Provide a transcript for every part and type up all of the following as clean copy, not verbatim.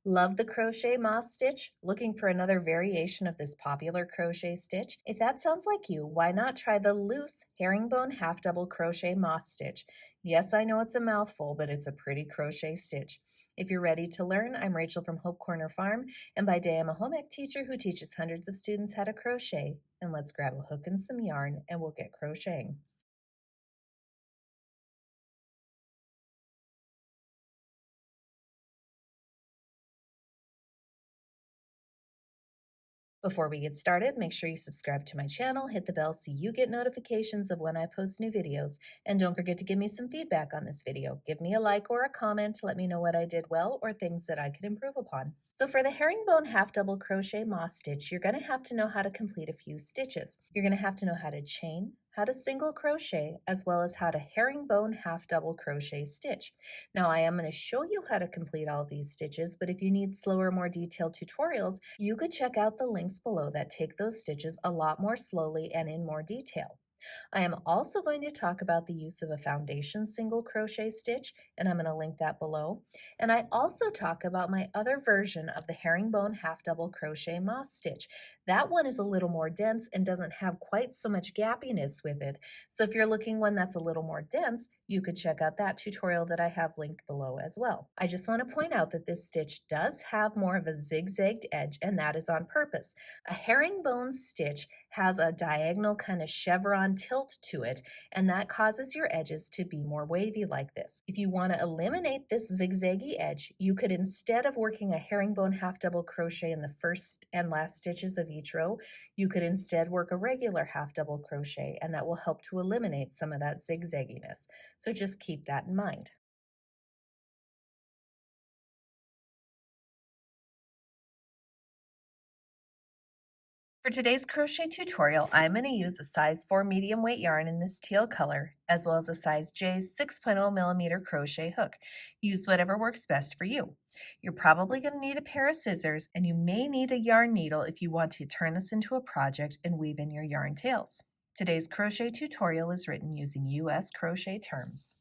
Love the crochet moss stitch? Looking for another variation of this popular crochet stitch? If that sounds like you, why not try the loose herringbone half double crochet moss stitch? Yes, I know it's a mouthful, but it's a pretty crochet stitch. If you're ready to learn, I'm Rachel from Hope Corner Farm, and by day I'm a home ec teacher who teaches hundreds of students how to crochet. And let's grab a hook and some yarn and we'll get crocheting. Before we get started, make sure you subscribe to my channel, hit the bell so you get notifications of when I post new videos, and don't forget to give me some feedback on this video. Give me a like or a comment to let me know what I did well or things that I could improve upon. So for the herringbone half double crochet moss stitch, you're going to have to know how to complete a few stitches. You're going to have to know how to chain, how to single crochet, as well as how to herringbone half double crochet stitch. Now I am going to show you how to complete all these stitches, but if you need slower, more detailed tutorials, you could check out the links below that take those stitches a lot more slowly and in more detail. I am also going to talk about the use of a foundation single crochet stitch, and I'm going to link that below. And I also talk about my other version of the herringbone half double crochet moss stitch. That one is a little more dense and doesn't have quite so much gappiness with it. So if you're looking one that's a little more dense, you could check out that tutorial that I have linked below as well. I just want to point out that this stitch does have more of a zigzagged edge, and that is on purpose. A herringbone stitch has a diagonal kind of chevron tilt to it, and that causes your edges to be more wavy like this. If you want to eliminate this zigzaggy edge, you could, instead of working a herringbone half double crochet in the first and last stitches of each row, you could instead work a regular half double crochet, and that will help to eliminate some of that zigzagginess. So just keep that in mind. For today's crochet tutorial, I'm going to use a size 4 medium weight yarn in this teal color, as well as a size J 6.0 millimeter crochet hook. Use whatever works best for you. You're probably going to need a pair of scissors, and you may need a yarn needle if you want to turn this into a project and weave in your yarn tails. Today's crochet tutorial is written using US crochet terms.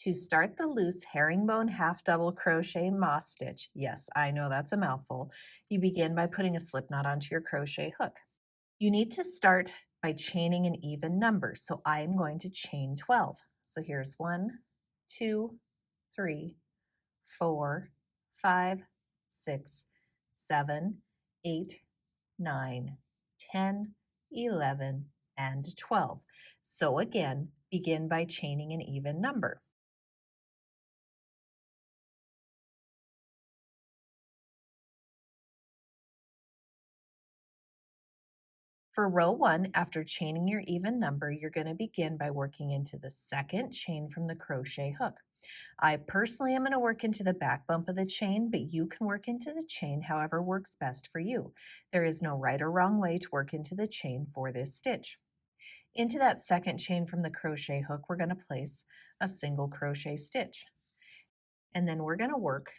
To start the loose herringbone half double crochet moss stitch, yes, I know that's a mouthful, you begin by putting a slip knot onto your crochet hook. You need to start by chaining an even number, so I'm going to chain 12. So here's 1, 2, 3, 4, 5, 6, 7, 8, 9, 10, 11, and 12. So again, begin by chaining an even number. For row 1, after chaining your even number, you're going to begin by working into the second chain from the crochet hook. I personally am going to work into the back bump of the chain, but you can work into the chain however works best for you. There is no right or wrong way to work into the chain for this stitch. Into that second chain from the crochet hook, we're going to place a single crochet stitch. And then we're going to work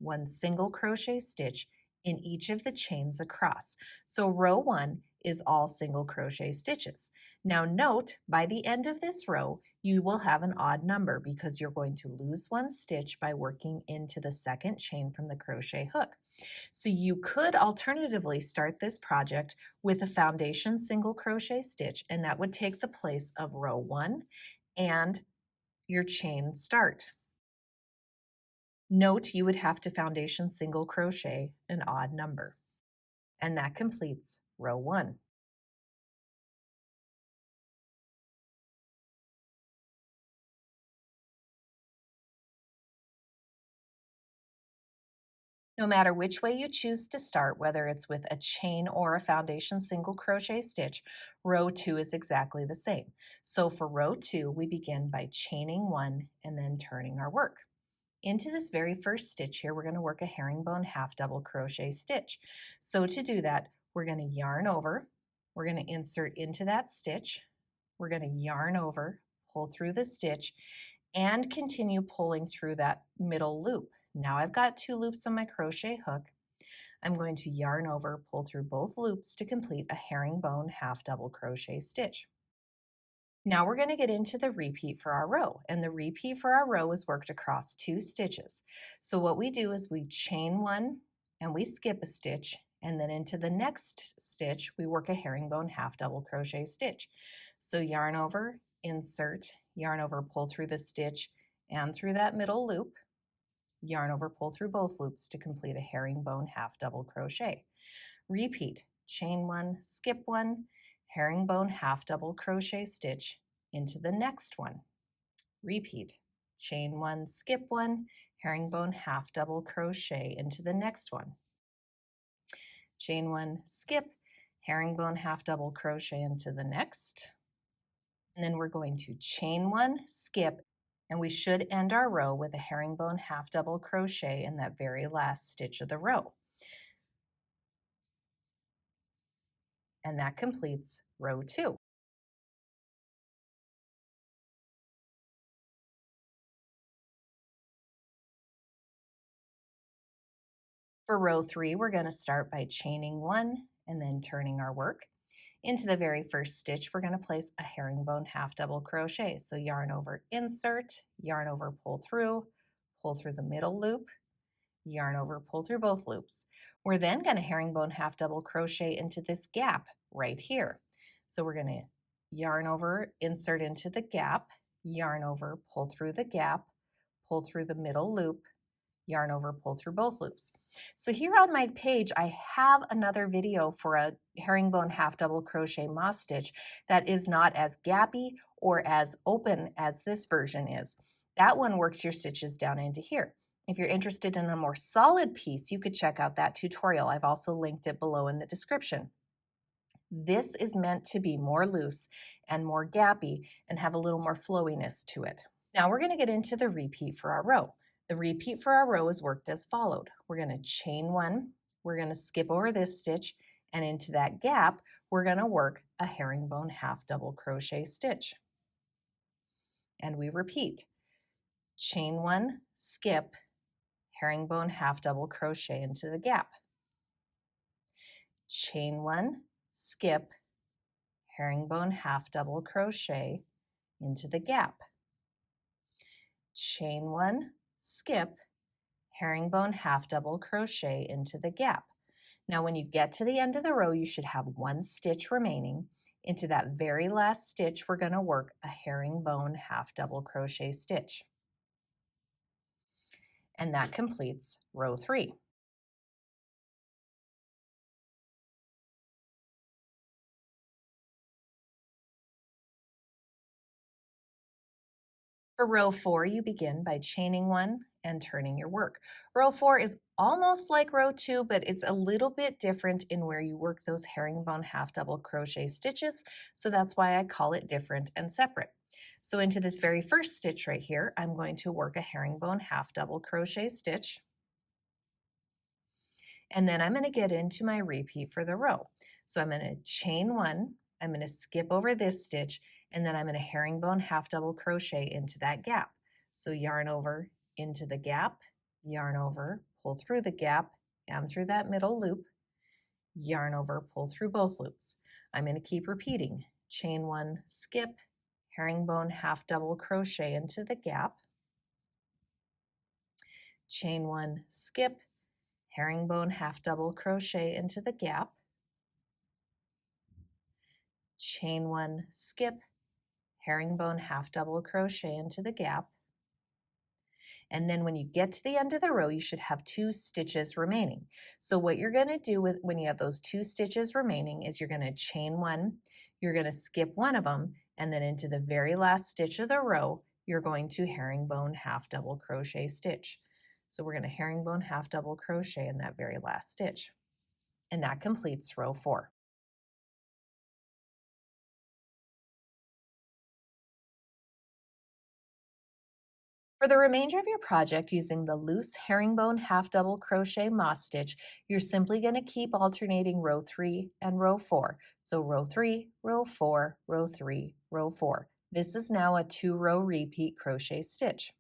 one single crochet stitch in each of the chains across. So row 1 is all single crochet stitches. Now note, by the end of this row, you will have an odd number because you're going to lose one stitch by working into the second chain from the crochet hook. So you could alternatively start this project with a foundation single crochet stitch, and that would take the place of row 1 and your chain start. Note you would have to foundation single crochet an odd number. And that completes row 1. No matter which way you choose to start, whether it's with a chain or a foundation single crochet stitch, row 2 is exactly the same. So for row 2, we begin by chaining 1 and then turning our work. Into this very first stitch here, we're going to work a herringbone half double crochet stitch. So to do that, we're going to yarn over, we're going to insert into that stitch, we're going to yarn over, pull through the stitch, and continue pulling through that middle loop. Now I've got 2 loops on my crochet hook. I'm going to yarn over, pull through both loops to complete a herringbone half double crochet stitch. Now we're going to get into the repeat for our row, and the repeat for our row is worked across 2 stitches. So what we do is we chain 1 and we skip a stitch, and then into the next stitch we work a herringbone half double crochet stitch. So yarn over, insert, yarn over, pull through the stitch and through that middle loop, yarn over, pull through both loops to complete a herringbone half double crochet. Repeat, chain 1, skip 1, herringbone half double crochet stitch into the next one. Repeat, chain 1, skip 1, herringbone half double crochet into the next one. Chain 1, skip, herringbone half double crochet into the next. And then we're going to chain 1, skip, and we should end our row with a herringbone half double crochet in that very last stitch of the row. And that completes row 2. For row 3, we're going to start by chaining 1 and then turning our work. Into the very first stitch, we're going to place a herringbone half double crochet. So yarn over, insert, yarn over, pull through the middle loop, yarn over, pull through both loops. We're then going to herringbone half double crochet into this gap right here. So we're going to yarn over, insert into the gap, yarn over, pull through the gap, pull through the middle loop, yarn over, pull through both loops. So here on my page, I have another video for a herringbone half double crochet moss stitch that is not as gappy or as open as this version is. That one works your stitches down into here. If you're interested in a more solid piece, you could check out that tutorial. I've also linked it below in the description. This is meant to be more loose and more gappy and have a little more flowiness to it. Now we're going to get into the repeat for our row. The repeat for our row is worked as followed. We're going to chain 1, we're going to skip over this stitch, and into that gap, we're going to work a herringbone half double crochet stitch. And we repeat, chain 1, skip, herringbone half double crochet into the gap. Chain 1, skip, herringbone half double crochet into the gap. Chain 1, skip, herringbone half double crochet into the gap. Now when you get to the end of the row, you should have 1 stitch remaining. Into that very last stitch, we're going to work a herringbone half double crochet stitch. And that completes row 3. For row 4, you begin by chaining 1 and turning your work. Row 4 is almost like row 2, but it's a little bit different in where you work those herringbone half double crochet stitches, so that's why I call it different and separate. So into this very first stitch right here, I'm going to work a herringbone half double crochet stitch, and then I'm going to get into my repeat for the row. So I'm going to chain 1, I'm going to skip over this stitch, and then I'm going to herringbone half double crochet into that gap. So yarn over into the gap, yarn over, pull through the gap and through that middle loop, yarn over, pull through both loops. I'm going to keep repeating, chain 1, skip, herringbone half double crochet into the gap, chain 1, skip, herringbone half double crochet into the gap, chain 1, skip, herringbone half double crochet into the gap, and then when you get to the end of the row, you should have 2 stitches remaining. So what you're going to do when you have those 2 stitches remaining is you're going to chain 1, you're going to skip one of them, and then into the very last stitch of the row, you're going to herringbone half double crochet stitch. So we're going to herringbone half double crochet in that very last stitch. And that completes row 4. For the remainder of your project using the loose herringbone half double crochet moss stitch, you're simply going to keep alternating row 3 and row 4. So row 3, row 4, row 3, row 4. This is now a 2-row repeat crochet stitch.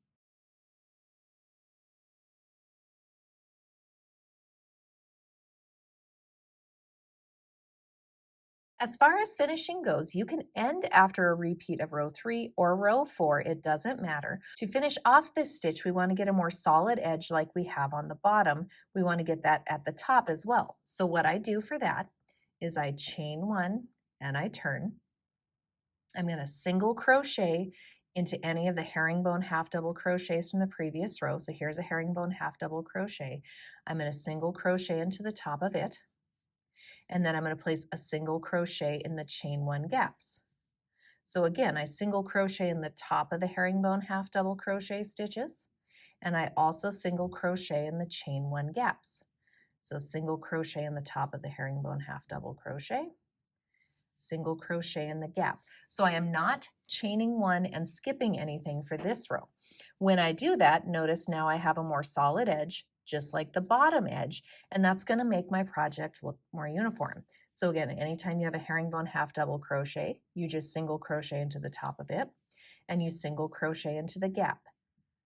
As far as finishing goes, you can end after a repeat of row 3 or row 4, it doesn't matter. To finish off this stitch, we want to get a more solid edge like we have on the bottom. We want to get that at the top as well. So what I do for that is I chain 1 and I turn. I'm going to single crochet into any of the herringbone half double crochets from the previous row. So here's a herringbone half double crochet. I'm going to single crochet into the top of it. And then I'm going to place a single crochet in the chain 1 gaps. So again, I single crochet in the top of the herringbone half double crochet stitches, and I also single crochet in the chain 1 gaps. So single crochet in the top of the herringbone half double crochet, single crochet in the gap. So I am not chaining 1 and skipping anything for this row. When I do that, notice now I have a more solid edge, just like the bottom edge, and that's going to make my project look more uniform. So again, anytime you have a herringbone half double crochet, you just single crochet into the top of it, and you single crochet into the gap.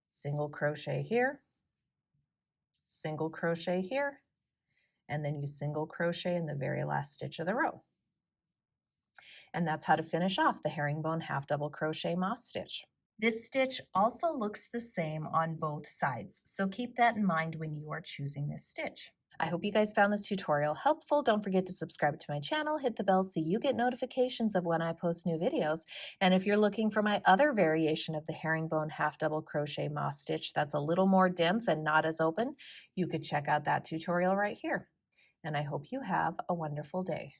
Single crochet here, single crochet here, and then you single crochet in the very last stitch of the row. And that's how to finish off the herringbone half double crochet moss stitch. This stitch also looks the same on both sides, so keep that in mind when you are choosing this stitch. I hope you guys found this tutorial helpful. Don't forget to subscribe to my channel, hit the bell so you get notifications of when I post new videos. And if you're looking for my other variation of the herringbone half double crochet moss stitch that's a little more dense and not as open, you could check out that tutorial right here. And I hope you have a wonderful day.